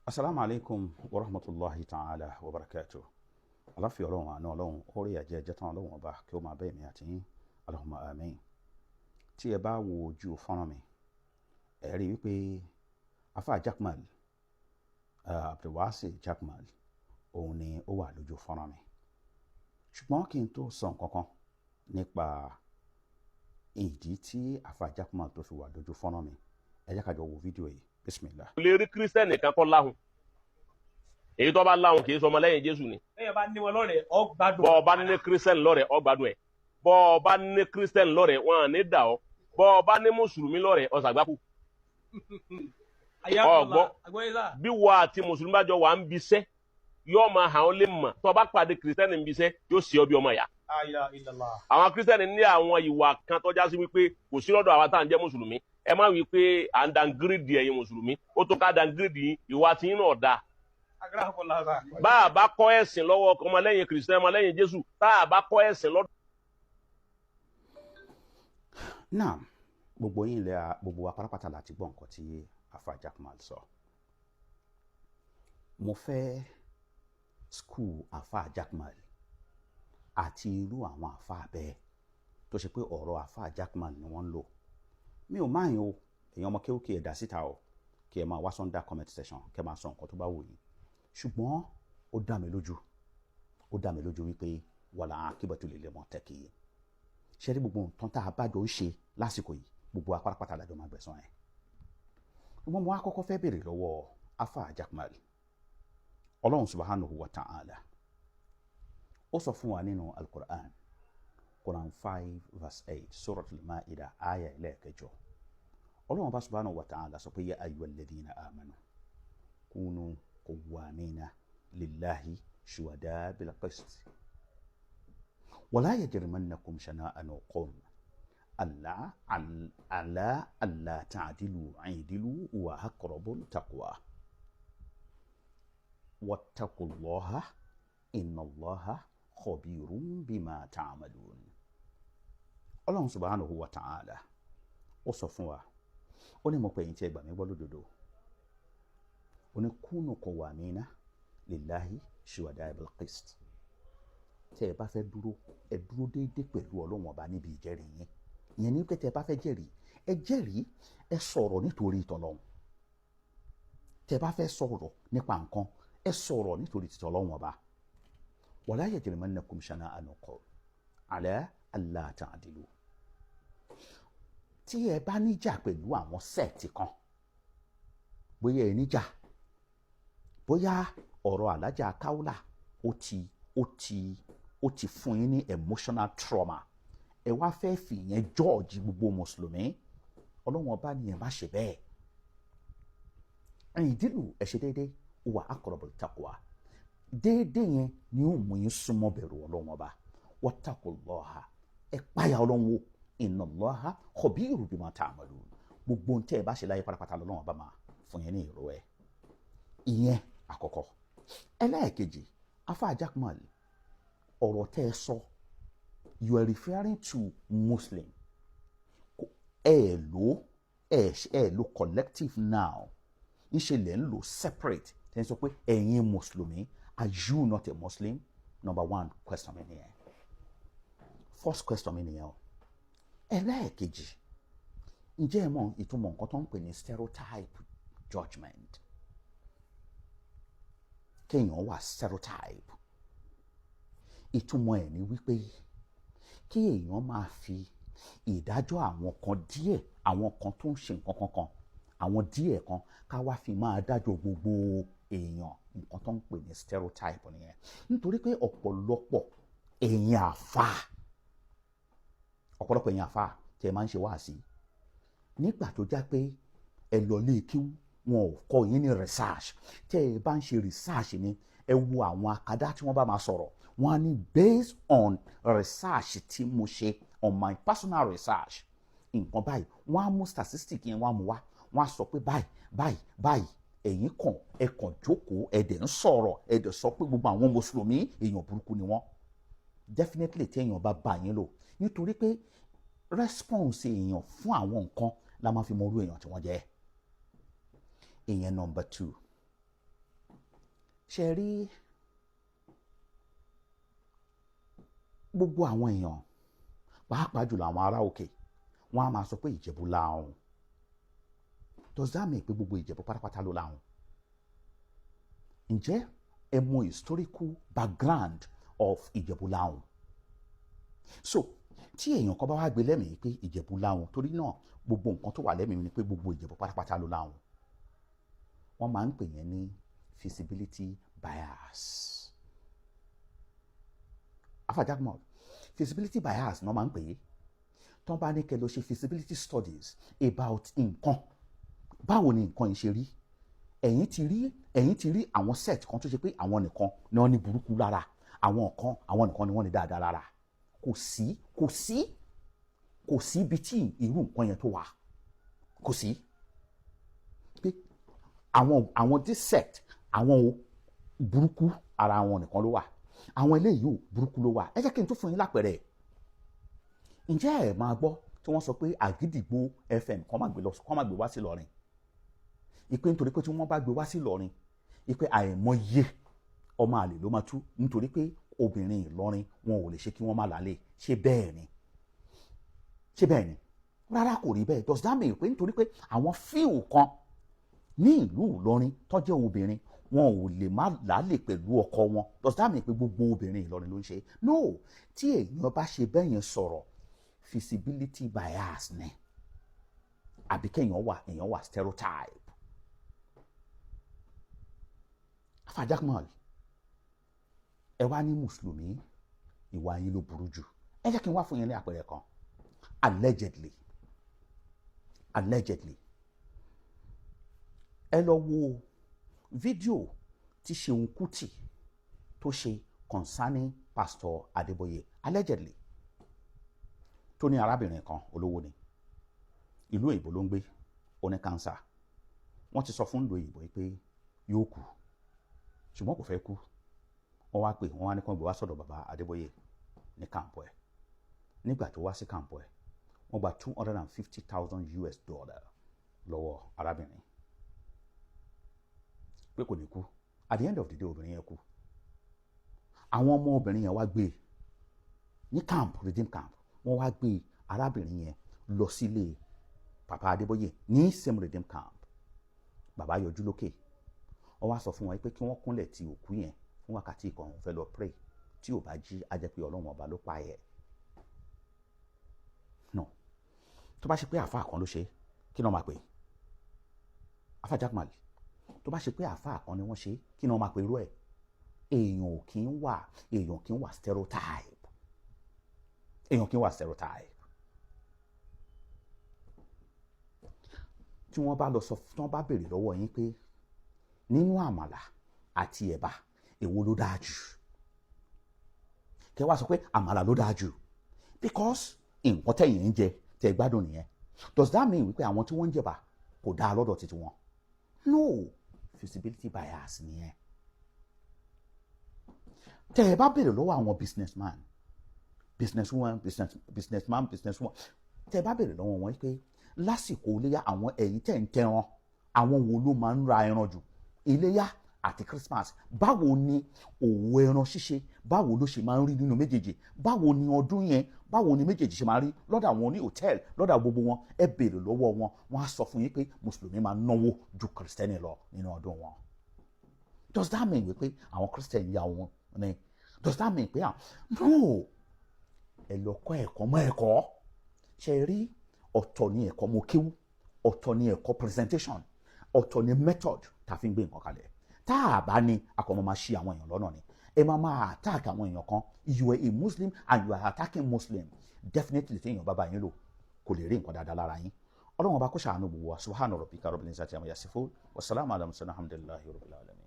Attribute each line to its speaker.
Speaker 1: Assalamu alaikum wa rahmatullahi ta'ala wa barakatuh. Aláfíà Ọlọ́run àánú Ọlọ́run orí ẹ̀jẹ̀ jẹ́tàn Ọlọ́run ọba kí ó máa bá èmi àti yín Allahumma amin. Tí ẹ bá wo ojú fọ́nrán mi ẹ rí wípé afa Jaqmal Abdulwasi Jaqmal òun ni ó wà lójú fọ́nrán mi. Ṣùgbọ́n kí n tó sọ nǹkan kan nípa ìdí tí afa Jaqmal tó fi wà lójú fọ́nrán mi ẹ jẹ́ ká jọ wo fídíò yìí. Bismillah.
Speaker 2: lè rí kírísítẹ́nì kan kọ́ láhùn èyí tó bá láhùn kì í sọmọ lẹ́yìn Jésù ni.
Speaker 3: ẹyẹ bá ní wọn lọ́rẹ̀ẹ́ ọ gbádùn.
Speaker 2: bọ́ ọ bá ní kírísítẹ́nì lọ́rẹ̀ẹ́ ọ gbádùn ẹ̀ bọ́ ọ bá ní kírísítẹ́nì lọ́rẹ̀ẹ́ wọn à ní dà ọ́ bọ́ ọ bá ní mùsùlùmí lọ́rẹ̀ẹ́ ọ ṣàgbákù.
Speaker 3: ọgbọ́n
Speaker 2: bí wà àti mùsùlùmí bá jọ wà ń bisẹ́ yóò máa hàn ọ́ lè mọ̀ tó o bá pàdé kírísítẹ́nì ń bisẹ́ yóò ṣe ọ bí ọmọ ìyá. àwọn kírísítẹ́nì ní àwọn ìwà kan tó já sí wípé kò sí lọ́dọ̀ àwa tá à ń jẹ́ mùsùlùmí ẹ má wí pé à ń dangírídì ẹ̀yin mùsùlùmí ó tó ká dangírídì ìwà tí yín náà dáa. bá a bá kọ́ ẹ̀sìn lọ́wọ́ ọmọlẹ́yìn kìrìsìtẹ́nì ọmọlẹ́yìn Jésù tá a bá kọ́ ẹ̀sìn lọ́dọ̀.
Speaker 1: náà gbogbo wa pátápátá láti gbọ́ nǹkan tí afa Jaqmal sọ. mo fẹ́ skul afa Jaqmal àti irú àwọn afa bẹ́ẹ̀ tó ṣe pé ọ̀rọ̀ afa Jaqmal ni wọ́n ń lò. Mi ò máa yín o èèyàn ọmọ kéwòkè ẹ̀dá síta o kí ẹ máa wá sọ́ndà comment section kí ẹ máa sọ nǹkan tó bá wù yín ṣùgbọ́n ó dá mi lójú wípé wàlà akíbọ̀tò lè lè mọ̀ tẹ́kì yìí ṣe rí gbogbo nǹkan tá a bá jọ ń ṣe lásìkò yìí gbogbo apárápátá lájọ máa gbẹ̀san ẹ̀. mo wá kọ́kọ́ fẹ́ béèrè lọ́wọ́ afa Jaqmal Ọlọ́run subhanahu wa ta'ala ó sọ fún wa nínú al-Qur'an Quran 5 verse 8 Suratul Ma'idah aya ẹlẹ́ẹ̀kẹjọ Ọlọ́run bá subhanahu wa ta'ala sọ pé ya ayyuhal ladhina amanu kunu qawwamina lillahi shuhada bil qist wala yajrimannakum shana'anu qawm alla ta'dilu i'dilu wa aqrabul taqwa wattaqullaha innallaha khabirun bima ta'malun. Ọlọ́run subhanahu wa ta'ala ó sọ fún wa ó ní mo pè yín tí ẹ gbà mí gbọ́ lódodo ó ní kunu qawwamina lillahi shuhada bil qist tẹ́ ẹ bá fẹ́ dúró ẹ dúró déédéé pẹ̀lú Ọlọ́run ọba níbi ìjẹ́rìí yín ìyẹn ní pé tẹ́ ẹ bá fẹ́ jẹ́rìí ẹ sọ̀rọ̀ nítorí t'Ọlọ́run tẹ́ ẹ bá fẹ́ sọ̀rọ̀ nípa nǹkan ẹ sọ̀rọ̀ nítorí t'Ọlọ́run ọba wala yajrimannakum shana'anu qawm ala alla ta'dilu. Tí ẹ bá níjà pẹ̀lú àwọn sẹ́ẹ̀tì kan bóyá ẹ níjà bóyá ọ̀rọ̀ alájà Kaula ó ti fún yín ní emotional trauma ẹ wá fẹ́ fìyẹn jọ́ọ̀jì gbogbo mùsùlùmí Ọlọ́run ọba nìyẹn má ṣe bẹ́ẹ̀. I'dilu ẹ ṣe déédéé wa aqrabut taqwa déédéé yẹn ni ó mú yín súnmọ́ bẹ̀rù Ọlọ́run ọba wattaqullaha ẹ páyà Ọlọ́run wò innallaha khabirun bima ta'malun gbogbo ohun tẹ́ ẹ bá ṣe láyé pátápátá l'Ọlọ́run ọba máa fún yín ní ìró ẹ̀. ìyẹn àkọ́kọ́. ẹlẹ́ẹ̀kejì afa Jaqmal ọ̀rọ̀ tẹ́ ẹ sọ you are referring to Muslim ẹ lo collective noun ńṣe lẹ́ ń lo separate tẹ́ ẹ sọ pé ẹ̀yin mùsùlùmí are you not a Muslim? Number one question mi nìyẹn. First question mi nìyẹn o. ẹlẹ́ẹ̀kejì ǹjẹ́ ẹ mọ̀ ìtumọ̀ nǹkan tó ń pè ní stereotype judgement kéèyàn wà stereotype ìtumọ̀ ẹ̀ ni wípé kí èèyàn máa fi ìdájọ́ àwọn kan díẹ̀ àwọn kan tó ń ṣe nǹkan kankan àwọn díẹ̀ kan ká wá fi máa dájọ́ gbogbo èèyàn nǹkan tó ń pè ní stereotype nìyẹn nítorí pé ọ̀pọ̀lọpọ̀ èèyàn àfà tí ẹ máa ń ṣe wáàsí nígbà tó já pé ẹ lọ lé kí wọn ò kọ́ yín ní research tí ẹ bá ń ṣe research ni ẹ wo àwọn akadá tí wọ́n bá máa sọ̀rọ̀ wọ́n á ní based on research tí mo ṣe on my personal research nǹkan báyìí wọ́n á mú statistic yẹn wọ́n á mú wá wọ́n á sọ pé báyìí ẹ̀yin ẹ kàn jókòó ẹ dẹ̀ ń sọ̀rọ̀ ẹ dẹ̀ sọ pé gbogbo àwọn mùsùlùmí èèyàn burúkú ni wọ́n definitely tí èèyàn bá yín lò nítorí pé response èèyàn fún àwọn nǹkan la máa fi mọ irú èèyàn tí wọ́n jẹ́. ìyẹn number 2. ṣe rí gbogbo àwọn èèyàn pàápàá jùlọ àwọn ará òkè wọn á máa sọ pé Ìjẹ̀bú láhùn. Does that mean pé gbogbo Ìjẹ̀bú pátápátá ló láhùn? Ǹjẹ́ ẹ mọ historical background of Ìjẹ̀bú láhùn? So tí èèyàn kan bá wá gbé lẹ́mìí pé Ìjẹ̀bú láhùn, torí náà gbogbo nǹkan tó wà lẹ́mìí ni pé gbogbo Ìjẹ̀bú pátápátá ló láhùn, wọ́n máa ń pè yẹn ní feasibility bias. Alpha Jaqmal, feasibility bias náà máa ń pè é. Tán bá ní kẹ́ lọ ṣe feasibility studies about nǹkan, báwo ni nǹkan yìí ṣe rí, ẹ̀yin ti rí àwọn set kan tó ṣe pé àwọn nìkan ni wọ́n ní burúkú lára, àwọn nìkan ni wọ́n ní dáadáa lára. Kò sí ibi tí irú nǹkan yẹn tó wà, kò sí. Pé àwọn this set, àwọn burúkú ara wọn nìkan ló wà, àwọn eléyìí ò burúkú ló wà. Ẹ jẹ́ kí n tún fún yín lápẹẹrẹ. Ǹjẹ́ ẹ máa gbọ́ tí wọ́n sọ pé Àgídìgbò FM kọ́ máa gbé wá sí Ìlọrin? Ìpè nítorí pé tí wọ́n bá gbé wá sí Ìlọrin, ìpè àìmọye ọmọ àlè ló máa tú nítorí pé obìnrin Ìlọrin wọn ò lè ṣe kí wọ́n má lálé. Ṣé bẹ́ẹ̀ ni? Rárá, kò rí bẹ́ẹ̀. Does that mean pé nítorí pé àwọn fíìl kan ní ìlú Ìlọrin tó jẹ́ obìnrin wọn ò lè má lálé pẹ̀lú ọkọ wọn? Does that mean pé gbogbo obìnrin Ìlọrin ló ń ṣe? No, tí èèyàn bá ṣe bẹ́ẹ̀ yẹn sọ̀rọ̀, feasibility bias ni, àbí èèyàn wà stereotype. Alpha Jaqmal, ẹ wá ní mùsùlùmí ìwà yín ló burú jù. Ẹ jẹ́ kí n wá fún yín ní àpẹẹrẹ kan. Allegedly ẹ lọ wo fídíò tí Ṣeun Kútì tó ṣe concerning Pastor Adébóyè, allegedly, tó ní arábìnrin kan olówó ni, ìlú òyìnbó ló ń gbé, ó ní cancer. Wọ́n ti sọ fún ìlú òyìnbó pé yóò kú, ṣùgbọ́n kò fẹ́ kú. Wọ́n wá pè, wọ́n wá ní kán gbé wá sọ́dọ̀ bàbá Adébóyè ní kàǹpù ẹ̀. Nígbà tó wá sí kàǹpù ẹ̀, wọ́n gba $250,000 lọ́wọ́ arábìnrin pé kò ní kú. At the end of the day, obìnrin yẹn kú. Àwọn ọmọ obìnrin yẹn wá gbé ní camp, redeem camp, wọ́n wá gbé arábìnrin yẹn lọ sílé bàbá Adébóyè ní same redeem camp. Bàbá yọjú lókè, ó wá sọ fún wọn pé kí wọ́n kúnlẹ̀ ti òkú yẹn fún wákàtí kan, òun fẹ́ lọ pray. Tí ò bá jí, á jẹ́ pé Ọlọ́run ọba ló pa ẹ̀. No, tó bá ṣe pé àfáà kan ló ṣe, kí ni wọ́n máa pè? Alpha Jaqmal, tó bá ṣe pé àfáà kan ni wọ́n ṣe, kí ni wọ́n máa pè irú ẹ̀? Èèyàn kì í wà stereotype. Tí wọ́n bá lọ sọ, tí wọ́n bá béèrè lọ́wọ́ yín pé nínú àmàlà àti ẹ̀bà èwo ló dáa jù, kẹ́ wá sọ pé àmàlà ló dáa jù because nǹkan tẹ̀yìn ń jẹ tẹ́ gbádùn nìyẹn. Does that mean wípé àwọn tí wọ́n ń jẹ̀bà kò dáa lọ́dọ̀ títí wọn? No, feasibility bias nìyẹn. Tẹ́ ẹ bá béèrè lọ́wọ́ àwọn businesswoman, tẹ́ ẹ bá béèrè lọ́wọ́ wọn pé lásìkò iléyá àwọn ẹ̀yin tẹ́ ń tẹran, àwọn wo ló máa ń ra ẹran jù? Iléyá àti Christmas, báwo ni òwò ẹran ṣíṣe, báwo ló ṣe máa ń rí nínú méjèèjì? Báwo ni ọdún yẹn, báwo ni méjèèjì ṣe máa rí lọ́dọ̀ àwọn ní hòtẹ́ẹ̀lì, lọ́dọ̀ gbogbo wọn? Ẹ béèrè lọ́wọ́ wọn, wọ́n á sọ fún yín pé mùsùlùmí máa ń náwó ju kìrìsìtẹ́nì lọ nínú ọdún wọn. Does that mean wípé àwọn kìrìsìtẹ́nì yà wọn ni? Does that mean pé no, ẹ lọ kọ́ ẹ̀kọ́ mọ́ ẹ̀kọ́. Ṣe rí, ọ̀tọ̀ ni ẹ̀kọ́ mo kéwú, ọ̀tọ̀ ni ẹ̀kọ́ presentation, ọ̀tọ̀ ni method tá a fi ń gbé nǹkan kalẹ̀. Tá a bá ní akọ̀mọ́ máa ṣí àwọn èèyàn lọ́nà ni. Ẹ máa attack àwọn èèyàn kan. You are a Muslim and you are attacking Muslim. Definitely tí èèyàn bá yín lò kò lè rí nǹkan dáadáa lára yín. Ọlọ́run ọba kó ṣàánú gbogbo wa. Subhana rabbika rabbil izzati amma yasifun. Wassalamu ala mursalin, alhamdulillahi rabbil alamin.